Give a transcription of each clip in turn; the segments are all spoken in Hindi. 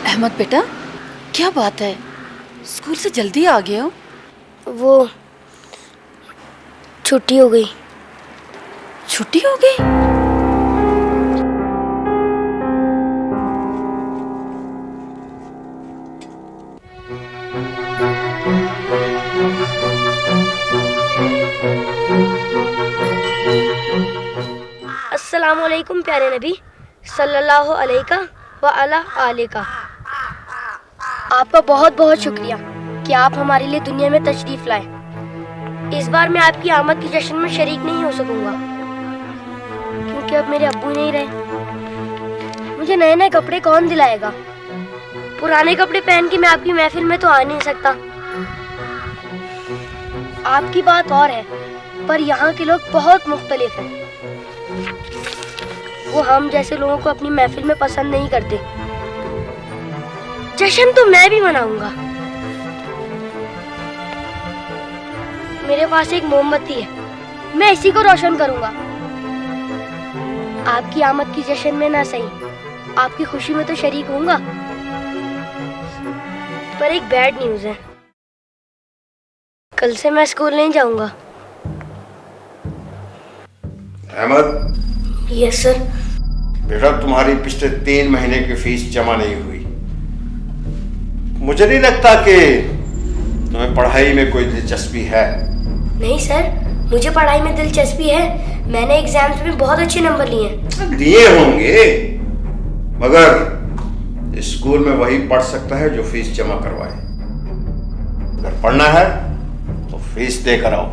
अहमद बेटा, क्या बात है, स्कूल से जल्दी आ गए हो? वो छुट्टी हो गई। छुट्टी हो गई? अस्सलाम वालेकुम प्यारे नबी सल्लल्लाहु अलैका व अला आलिका। आपका बहुत बहुत शुक्रिया कि आप हमारे लिए दुनिया में तशरीफ लाए। इस बार मैं आपकी आमद की जश्न में शरीक नहीं हो सकूंगा क्योंकि अब मेरे अब्बू नहीं रहे। मुझे नए नए कपड़े कौन दिलाएगा? पुराने कपड़े पहन के मैं आपकी महफिल में तो आ नहीं सकता। आपकी बात और है, पर यहाँ के लोग बहुत मुख्तलिफ हैं। वो हम जैसे लोगों को अपनी महफिल में पसंद नहीं करते। जश्न तो मैं भी मनाऊंगा। मेरे पास एक मोमबत्ती है, मैं इसी को रोशन करूंगा। आपकी आमद की जश्न में ना सही, आपकी खुशी में तो शरीक होऊंगा। पर एक बैड न्यूज़ है, कल से मैं स्कूल नहीं जाऊंगा। अहमद। Yes sir. बेटा, तुम्हारी पिछले 3 महीने की फीस जमा नहीं हुई। मुझे नहीं लगता कि तुम्हें पढ़ाई में कोई दिलचस्पी है। नहीं सर, मुझे पढ़ाई में दिलचस्पी है। मैंने एग्जाम्स में बहुत अच्छे नंबर लिए हैं। लिए होंगे, मगर स्कूल में वही पढ़ सकता है जो फीस जमा करवाए। अगर पढ़ना है तो फीस देकर आओ।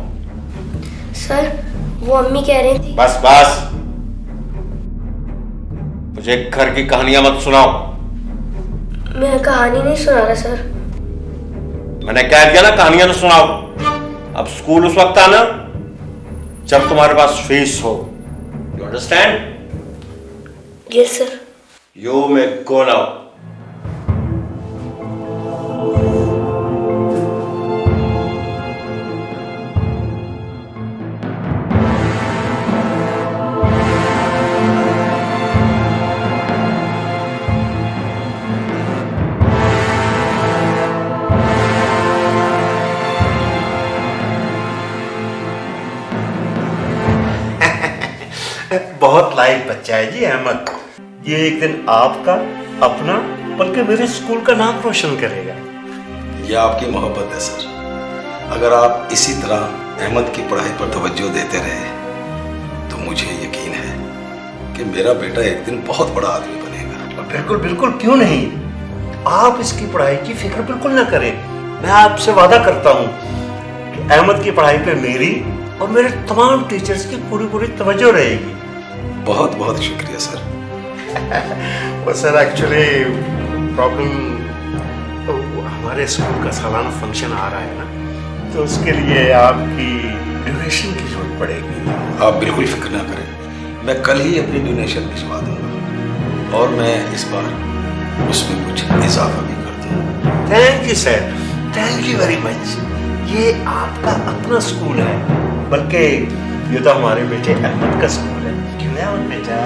सर, वो अम्मी कह रही थी। बस बस, मुझे घर की कहानियां मत सुनाओ। मैं कहानी नहीं सुना रहा सर। मैंने कह दिया ना, कहानियां तो सुनाओ। अब स्कूल उस वक्त आना जब तुम्हारे पास फीस हो। You understand? Yes sir. You may go now. बहुत लायक बच्चा है जी अहमद। ये एक दिन आपका अपना बल्कि मेरे स्कूल का नाम रोशन करेगा। यह आपकी मोहब्बत है सर। अगर आप इसी तरह अहमद की पढ़ाई पर तवज्जो देते रहे तो मुझे यकीन है कि मेरा बेटा एक दिन बहुत बड़ा आदमी बनेगा। बिल्कुल बिल्कुल, क्यों नहीं। आप इसकी पढ़ाई की फिक्र बिल्कुल ना करें। मैं आपसे वादा करता हूँ कि अहमद की पढ़ाई पे मेरी और मेरे तमाम टीचर्स की पूरी पूरी तवज्जो रहेगी। बहुत बहुत शुक्रिया सर। वो सर, एक्चुअली प्रॉब्लम, हमारे स्कूल का सालाना फंक्शन आ रहा है ना, तो उसके लिए आपकी डोनेशन की जरूरत पड़ेगी। आप बिल्कुल फिक्र ना करें, मैं कल ही अपनी डोनेशन भिजवा दूंगा और मैं इस बार उसमें कुछ इजाफा भी कर दूंगा। Thank you sir, thank you very much. ये आपका अपना स्कूल है, बल्कि ये तो हमारे बेटे अहमद का स्कूल है। क्यों है अहमद बेटा?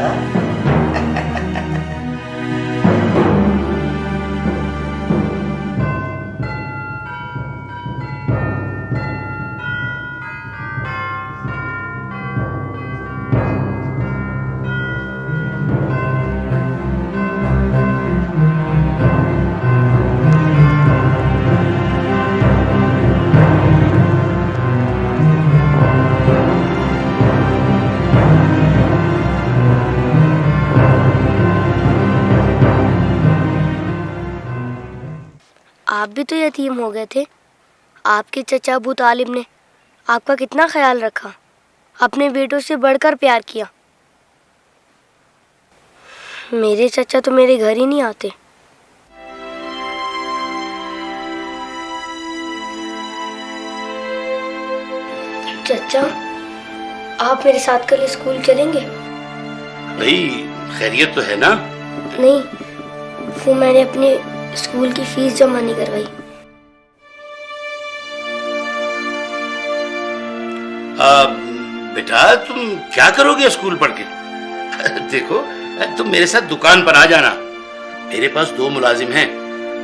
आप भी तो यतीम हो गए थे। आपके चचा अबू तालिब ने आपका कितना ख्याल रखा, अपने बेटों से बढ़कर प्यार किया। मेरे चचा तो मेरे घर ही नहीं आते। चचा, आप मेरे साथ कल स्कूल चलेंगे? भाई, खैरियत तो है ना? नहीं, वो मैंने अपने स्कूल की फीस जमा नहीं करवाई। बेटा, तुम क्या करोगे स्कूल पढ़ के? देखो, तुम मेरे साथ दुकान पर आ जाना मेरे पास 2 मुलाजिम हैं।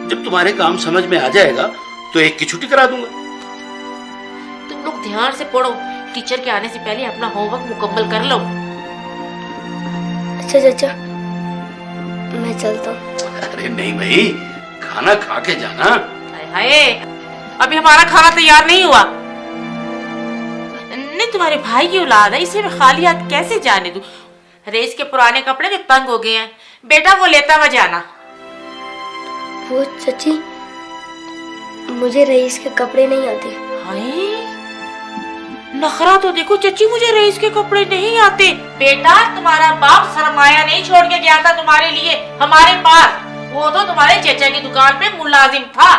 जब तुम्हारे काम समझ में आ जाएगा तो एक की छुट्टी करा दूंगा। तुम लोग ध्यान से पढ़ो, टीचर के आने से पहले अपना होमवर्क मुकम्मल कर लो। अच्छा चाचा, मैं चलता हूँ। अरे नहीं भाई, खाना खा के जाना। हाय, अभी हमारा खाना तैयार नहीं हुआ। नहीं, तुम्हारे भाई की औलाद है, इसे मैं खाली हाथ कैसे जाने दूं? रेस के पुराने कपड़े भी तंग हो गए हैं। बेटा वो लेता हुआ जाना। वो चाची, मुझे रईस के कपड़े नहीं आते। हाय, नखरा तो देखो चची, मुझे रेस के कपड़े नहीं आते। बेटा तुम्हारा बाप सरमाया नहीं छोड़ के गया था तुम्हारे लिए हमारे पास, वो तो तुम्हारे चचा की दुकान पे मुलाजिम था।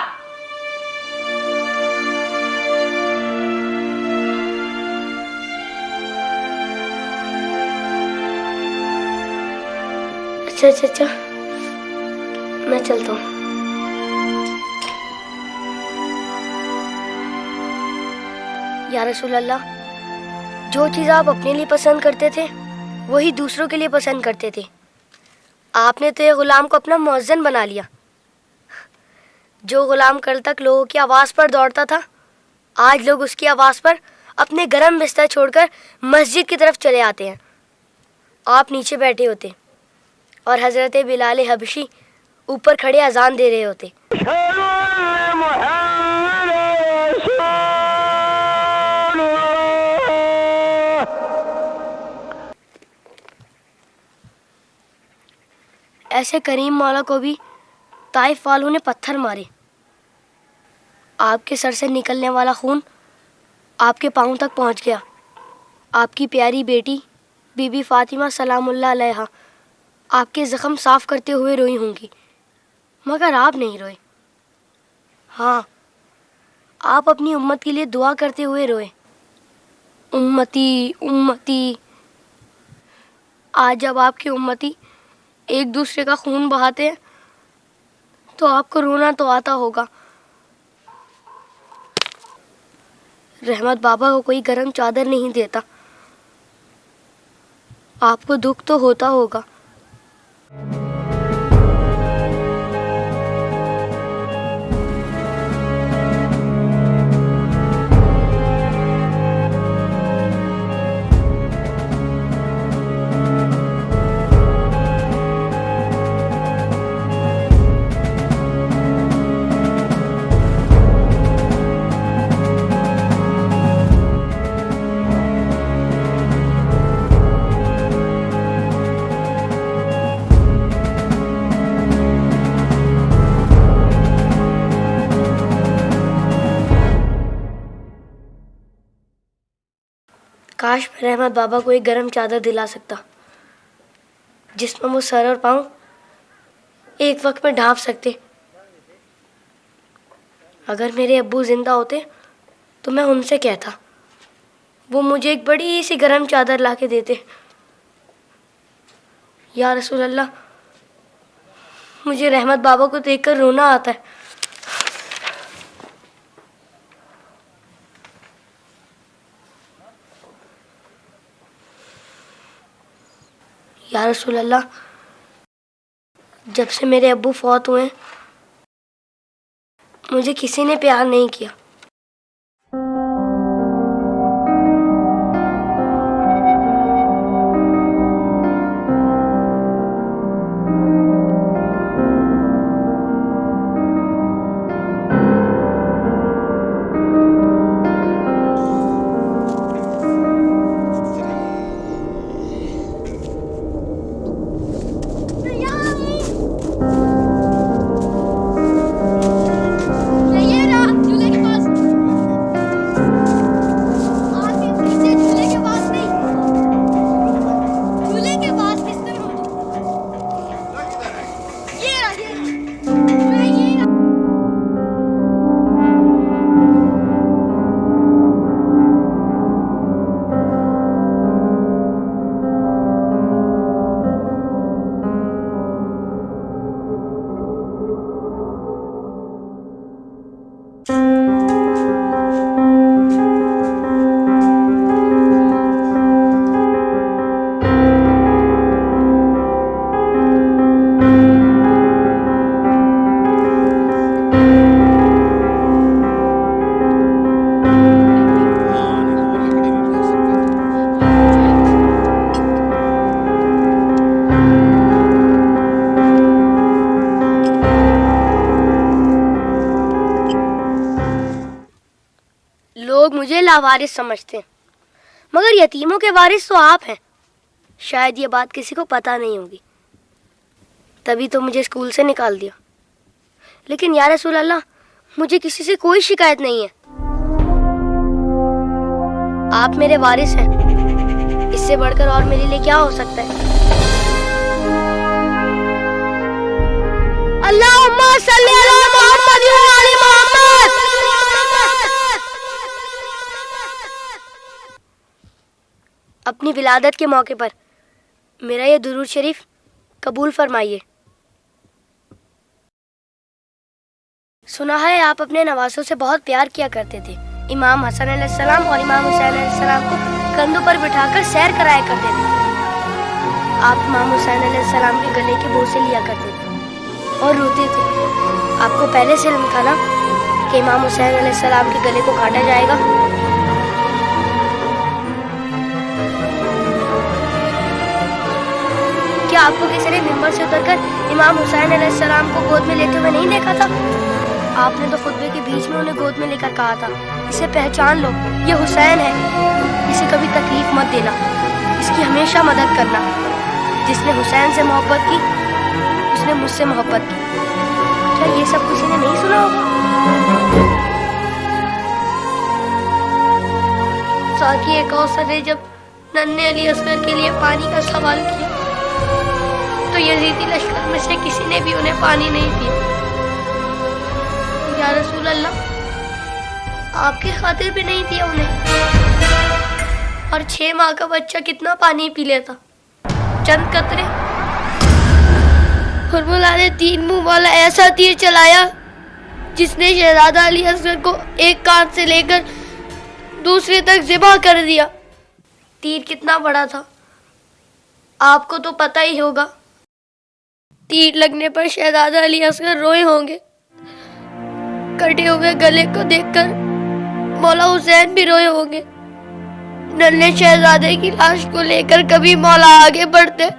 अच्छा चाचा, मैं चलता हूँ। या रसूल अल्लाह, जो चीज़ आप अपने लिए पसंद करते थे वही दूसरों के लिए पसंद करते थे। आपने तो ये गुलाम को अपना मुअज्जिन बना लिया। जो गुलाम कल तक लोगों की आवाज़ पर दौड़ता था, आज लोग उसकी आवाज़ पर अपने गरम बिस्तर छोड़कर मस्जिद की तरफ चले आते हैं। आप नीचे बैठे होते और हज़रत बिलाल हबशी ऊपर खड़े अजान दे रहे होते। ऐसे करीम मौला को भी ताइफ वालों ने पत्थर मारे। आपके सर से निकलने वाला खून आपके पाँव तक पहुंच गया। आपकी प्यारी बेटी बीबी फातिमा सलामुल्लाह अलैहा आपके ज़ख्म साफ करते हुए रोई होंगी, मगर आप नहीं रोए। हाँ, आप अपनी उम्मत के लिए दुआ करते हुए रोए, उम्मती उम्मती। आज जब आपकी उम्मती एक दूसरे का खून बहाते हैं तो आपको रोना तो आता होगा। रहमत बाबा को कोई गरम चादर नहीं देता, आपको दुख तो होता होगा। काश मैं रहमत बाबा को एक गरम चादर दिला सकता जिसमें वो सर और पाँव एक वक्त में ढांप सकते। अगर मेरे अब्बू जिंदा होते तो मैं उनसे कहता, वो मुझे एक बड़ी सी गरम चादर ला के देते। या रसूल अल्लाह, मुझे रहमत बाबा को देखकर रोना आता है। या रसूल अल्लाह, जब से मेरे अब्बू फौत हुए मुझे किसी ने प्यार नहीं किया। लोग मुझे लावारिस समझते हैं, मगर यतीमों के वारिस तो आप हैं। शायद ये बात किसी को पता नहीं होगी, तभी तो मुझे स्कूल से निकाल दिया। लेकिन या रसूल अल्लाह, मुझे किसी से कोई शिकायत नहीं है। आप मेरे वारिस हैं, इससे बढ़कर और मेरे लिए क्या हो सकता है। अल्लाहुम्मा सल्ली अला मुहम्मद व आले मुहम्मद। अपनी विलादत के मौके पर मेरा ये दुरूद शरीफ कबूल फरमाइए। सुना है आप अपने नवासों से बहुत प्यार किया करते थे। इमाम हसन अलैहिस्सलाम और इमाम हुसैन अलैहिस्सलाम को कंधों पर बिठाकर सैर कराया करते थे। आप इमाम हुसैन अलैहिस्सलाम के गले के बोसे लिया करते थे और रोते थे। आपको पहले से इल्म था ना कि इमाम हुसैन अलैहिस्सलाम के गले को काटा जाएगा। क्या आपको किसी ने मिंबर से उतरकर इमाम हुसैन अलैहिस्सलाम को गोद में लेते हुए नहीं देखा था? आपने तो खुतबे के बीच में उन्हें गोद में लेकर कहा था, इसे पहचान लो, ये हुसैन है, इसे कभी तकलीफ मत देना, इसकी हमेशा मदद करना। जिसने हुसैन से मोहब्बत की उसने मुझसे मोहब्बत की। क्या ये सब किसी ने नहीं सुना होगा? साकी कौसर ने जब नन्हे अली असगर के लिए पानी का सवाल किया तो यजीदी लश्कर में से किसी ने भी उन्हें पानी नहीं दिया। या रसूल अल्लाह, आपकी खातिर भी नहीं दिया उन्हें। और 6 माह का बच्चा कितना पानी पी लेता, चंद कतरे। हुर्मुला ने 3 मुंह वाला ऐसा तीर चलाया जिसने शहजादा अली असगर को एक कान से लेकर दूसरे तक ज़िबा कर दिया। तीर कितना बड़ा था आपको तो पता ही होगा। तीर लगने पर शहजादा अली असगर रोए होंगे। कटे हुए गले को देखकर मौला हुसैन भी रोए होंगे। नन्हे शहजादे की लाश को लेकर कभी मौला आगे बढ़ते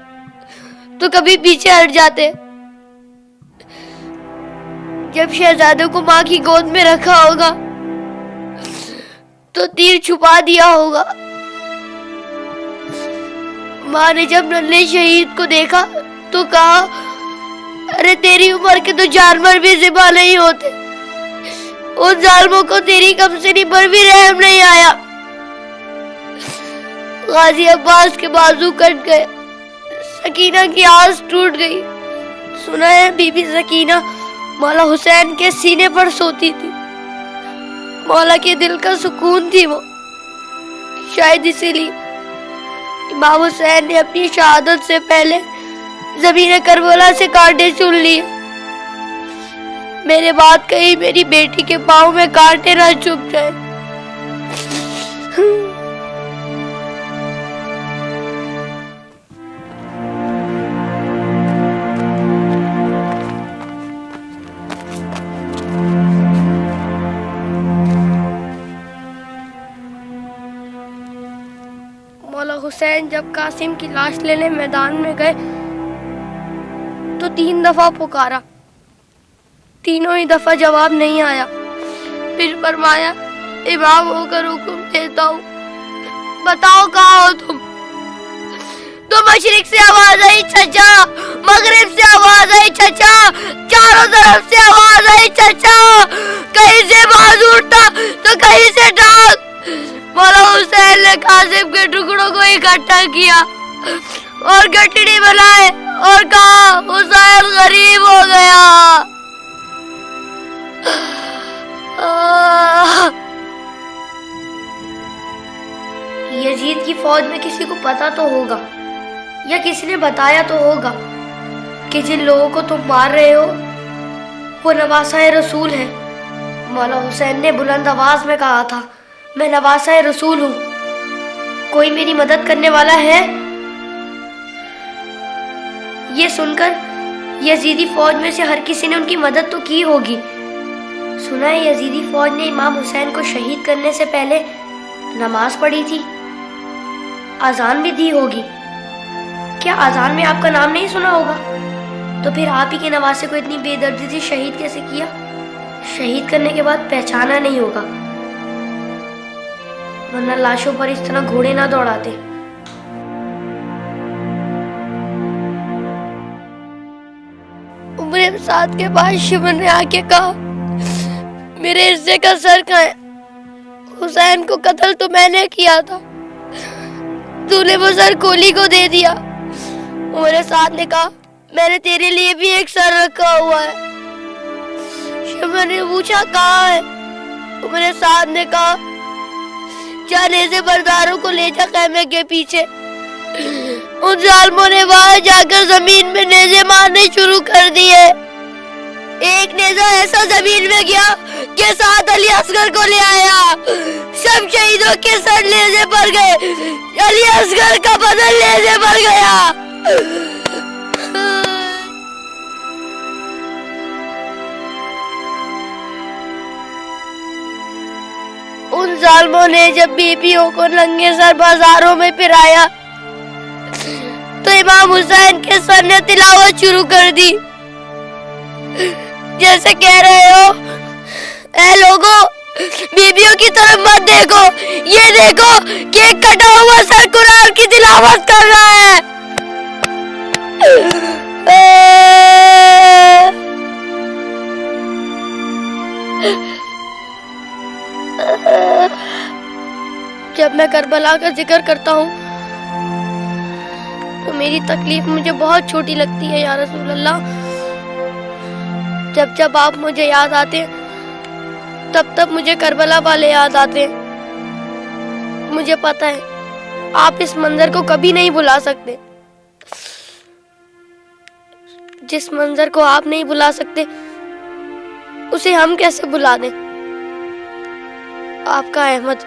तो कभी पीछे हट जाते। जब शहजादे को माँ की गोद में रखा होगा तो तीर छुपा दिया होगा। माँ ने जब नन्हे शहीद को देखा तो कहा, अरे तेरी उम्र के तो जानवर भी ज़िबा नहीं होते, उन जालिमों को तेरी कमसिनी पर भी रहम नहीं आया। गाजी अब्बास के बाजू कट गए, सकीना की आस टूट गई। सुना है बीबी सकीना मौला हुसैन के सीने पर सोती थी। मौला के दिल का सुकून थी वो। शायद इसीलिए इमाम हुसैन ने अपनी शहादत से पहले ज़मीन करबला से कांटे चुन लिए। मेरे बाद कहीं मेरी बेटी के पाँव में कांटे ना चुभ जाए। मौला हुसैन जब कासिम की लाश लेने मैदान में गए तो 3 दफा पुकारा, तीनों ही दफा जवाब नहीं आया। फिर फरमाया, इमाम होकर हुक्म देता हूँ, बताओ कहाँ हो तुम? तो मशरिक से आवाज आई चचा, मगरिब से आवाज आई चचा, चारों तरफ से आवाज आई चचा। कहीं से बाजू उठा तो कहीं से डाल। मौला हुसैन ने कासिम के टुकड़ों को इकट्ठा किया और गठड़ी बनाए और कहा, हुसैन गरीब हो गया। यजीद की फौज में किसी को पता तो होगा या किसी ने बताया तो होगा कि जिन लोगों को तुम मार रहे हो वो नवासा रसूल है। मौला हुसैन ने बुलंद आवाज में कहा था, मैं नवासा रसूल हूँ, कोई मेरी मदद करने वाला है? ये सुनकर यजीदी फौज में से हर किसी ने उनकी मदद तो की होगी। सुना है यजीदी फौज ने इमाम हुसैन को शहीद करने से पहले नमाज पढ़ी थी, अजान भी दी होगी। क्या अजान में आपका नाम नहीं सुना होगा? तो फिर आप ही के नवासे को इतनी बेदर्दी से शहीद कैसे किया? शहीद करने के बाद पहचाना नहीं होगा। वरना लाशों पर इस तरह घोड़े ना दौड़ाते। उम्र 7 के बाद शिवन ने आके कहा, मेरे हिस्से का सर कहाँ है? हुसैन को कत्ल तो मैंने किया था, तूने वो सर कोली को दे दिया। उमर 7 ने कहा, मैंने तेरे लिए भी एक सर रखा हुआ है। शिवन ने पूछा, कहाँ है? उमर 7 ने कहा, जाने से बरदारों को ले जा खैमे के पीछे। उन जालिमों ने वहां जाकर जमीन में नेज़े मारने शुरू कर दिए। एक नेज़ा ऐसा जमीन में गया कि साथ अली असगर को ले आया। सब शहीदों के सर नेज़े पर गए, अली असगर का बदन नेज़े पर गया। उन जालिमों ने जब बीबियों को नंगे सर बाजारों में फिराया तो इमाम हुसैन के सर ने तिलावत शुरू कर दी, जैसे कह रहे हो, ऐ लोगों, बीबियों की तरफ मत देखो, ये देखो कि एक कटा हुआ सर कुरान की तिलावत कर रहा है। जब मैं करबला का जिक्र करता हूँ तो मेरी तकलीफ मुझे बहुत छोटी लगती है या रसूल अल्लाह। जब जब आप मुझे याद आते हैं तब तब मुझे करबला वाले याद आते हैं। मुझे पता है आप इस मंजर को कभी नहीं भुला सकते। जिस मंजर को आप नहीं भुला सकते उसे हम कैसे भुला दें। आपका अहमद।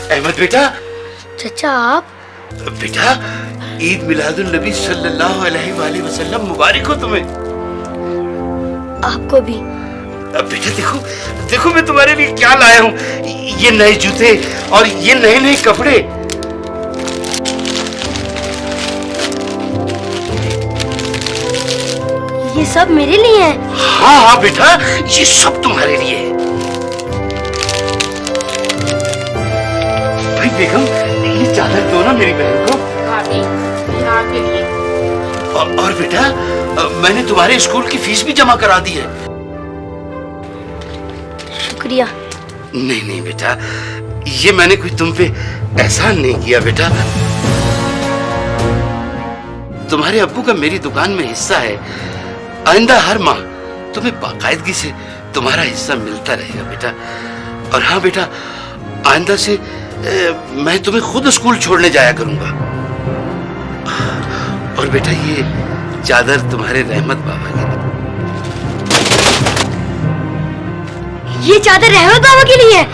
अहमद बेटा। चचा आप? बेटा, ईद मिलादुन नबी सल्लल्लाहु अलैहि वसल्लम मुबारक हो तुम्हें। आपको भी। बेटा देखो देखो, मैं तुम्हारे लिए क्या लाया हूँ। ये नए जूते और ये नए नए कपड़े। ये सब मेरे लिए है? हाँ हाँ बेटा, ये सब तुम्हारे लिए है। भाई बेगम, ये चादर दो ना मेरी बहन को। आपके लिए। और बेटा, मैंने तुम्हारे स्कूल की फीस भी जमा करा दी है। शुक्रिया। नहीं नहीं बेटा, ये मैंने कोई तुम पे एहसान नहीं किया बेटा। तुम्हारे अब्बू का मेरी दुकान में हिस्सा है। आइंदा हर माह तुम्हें बाकायदगी से तुम्हारा हिस्सा मिलता रहेगा बेटा। और हाँ बेटा, आइंदा से मैं तुम्हें खुद स्कूल छोड़ने जाया करूंगा। और बेटा, ये चादर तुम्हारे रहमत बाबा के लिए। ये चादर रहमत बाबा के लिए है?